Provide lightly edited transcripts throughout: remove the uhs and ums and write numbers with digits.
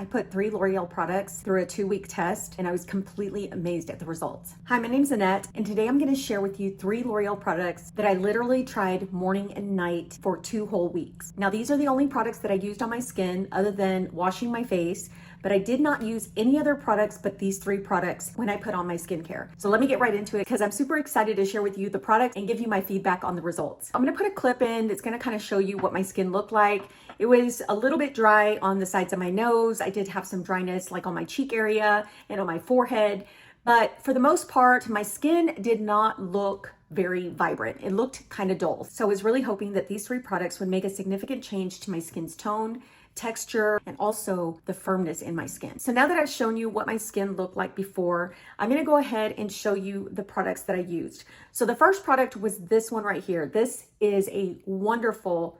I put 3 L'Oreal products through a 2-week test and I was completely amazed at the results. Hi, my name's Annette, and today I'm gonna share with you 3 L'Oreal products that I literally tried morning and night for 2 whole weeks. Now, these are the only products that I used on my skin other than washing my face, but I did not use any other products but these 3 products when I put on my skincare. So let me get right into it because I'm super excited to share with you the product and give you my feedback on the results. I'm gonna put a clip in that's gonna kind of show you what my skin looked like. It was a little bit dry on the sides of my nose. I did have some dryness like on my cheek area and on my forehead, but for the most part, my skin did not look very vibrant. It looked kind of dull. So I was really hoping that these 3 products would make a significant change to my skin's tone, texture, and also the firmness in my skin. So now that I've shown you what my skin looked like before, I'm gonna go ahead and show you the products that I used. So the first product was this one right here. This is a wonderful,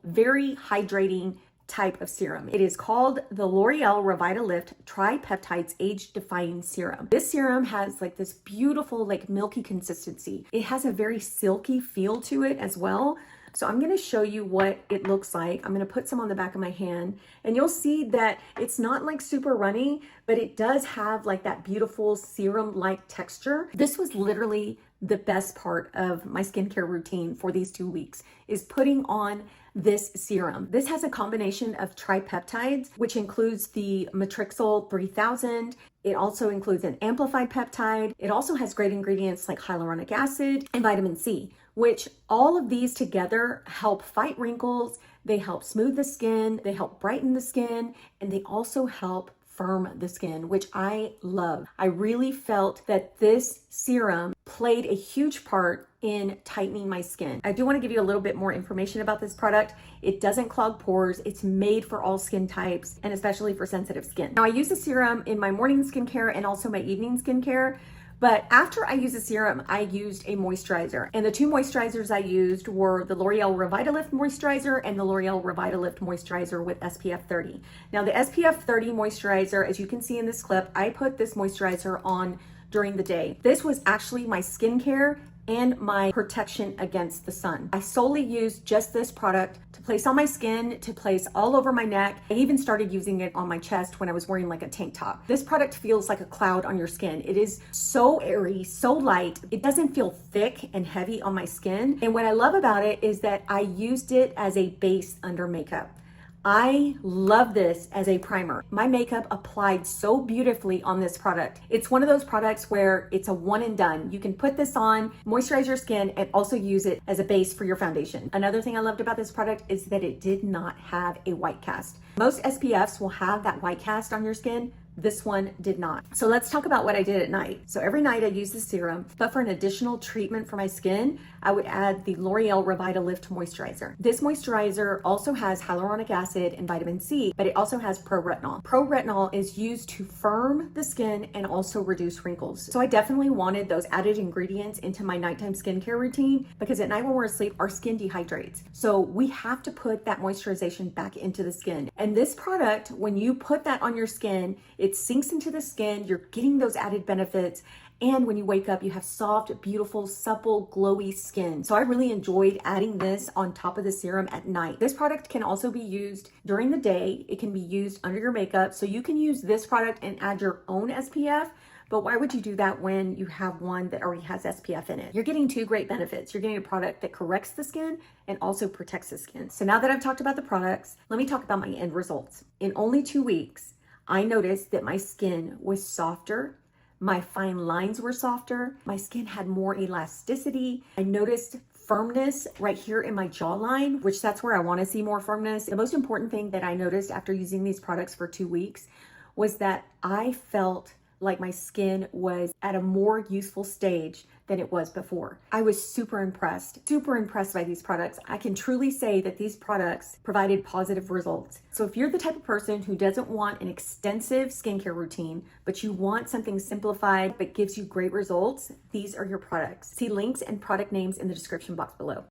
very hydrating type of serum. It is called the L'Oreal Revitalift Tri-Peptides Age Defying Serum. This serum has like this beautiful, like milky consistency. It has a very silky feel to it as well. So I'm gonna show you what it looks like. I'm gonna put some on the back of my hand and you'll see that it's not like super runny, but it does have like that beautiful serum-like texture. This was literally the best part of my skincare routine for these 2 weeks, is putting on this serum. This has a combination of tri-peptides, which includes the Matrixyl 3000. It also includes an amplified peptide. It also has great ingredients like hyaluronic acid and vitamin C, which all of these together help fight wrinkles. They help smooth the skin, they help brighten the skin, and they also help firm the skin, which I love. I really felt that this serum played a huge part in tightening my skin. I do want to give you a little bit more information about this product. It doesn't clog pores. It's made for all skin types and especially for sensitive skin. Now, I use the serum in my morning skincare and also my evening skincare. But after I used the serum, I used a moisturizer. And the 2 moisturizers I used were the L'Oreal Revitalift Moisturizer and the L'Oreal Revitalift Moisturizer with SPF 30. Now the SPF 30 moisturizer, as you can see in this clip, I put this moisturizer on during the day. This was actually my skincare and my protection against the sun. I solely used just this product to place on my skin, to place all over my neck. I even started using it on my chest when I was wearing like a tank top. This product feels like a cloud on your skin. It is so airy, so light. It doesn't feel thick and heavy on my skin. And what I love about it is that I used it as a base under makeup. I love this as a primer. My makeup applied so beautifully on this product. It's one of those products where it's a one and done. You can put this on, moisturize your skin, and also use it as a base for your foundation. Another thing I loved about this product is that it did not have a white cast. Most SPFs will have that white cast on your skin. This one did not. So let's talk about what I did at night. So every night I use the serum, but for an additional treatment for my skin, I would add the L'Oreal Revitalift Moisturizer. This moisturizer also has hyaluronic acid and vitamin C, but it also has Pro-Retinol. Pro-Retinol is used to firm the skin and also reduce wrinkles. So I definitely wanted those added ingredients into my nighttime skincare routine because at night when we're asleep, our skin dehydrates. So we have to put that moisturization back into the skin. And this product, when you put that on your skin, it sinks into the skin, you're getting those added benefits, and when you wake up, you have soft, beautiful, supple, glowy skin. So I really enjoyed adding this on top of the serum at night. This product can also be used during the day. It can be used under your makeup. So you can use this product and add your own SPF, but why would you do that when you have one that already has SPF in it? You're getting 2 great benefits. You're getting a product that corrects the skin and also protects the skin. So now that I've talked about the products, let me talk about my end results. In only 2 weeks, I noticed that my skin was softer, my fine lines were softer, my skin had more elasticity. I noticed firmness right here in my jawline, which that's where I want to see more firmness. The most important thing that I noticed after using these products for 2 weeks was that I felt like my skin was at a more useful stage than it was before. I was super impressed by these products. I can truly say that these products provided positive results. So if you're the type of person who doesn't want an extensive skincare routine, but you want something simplified but gives you great results, these are your products. See links and product names in the description box below.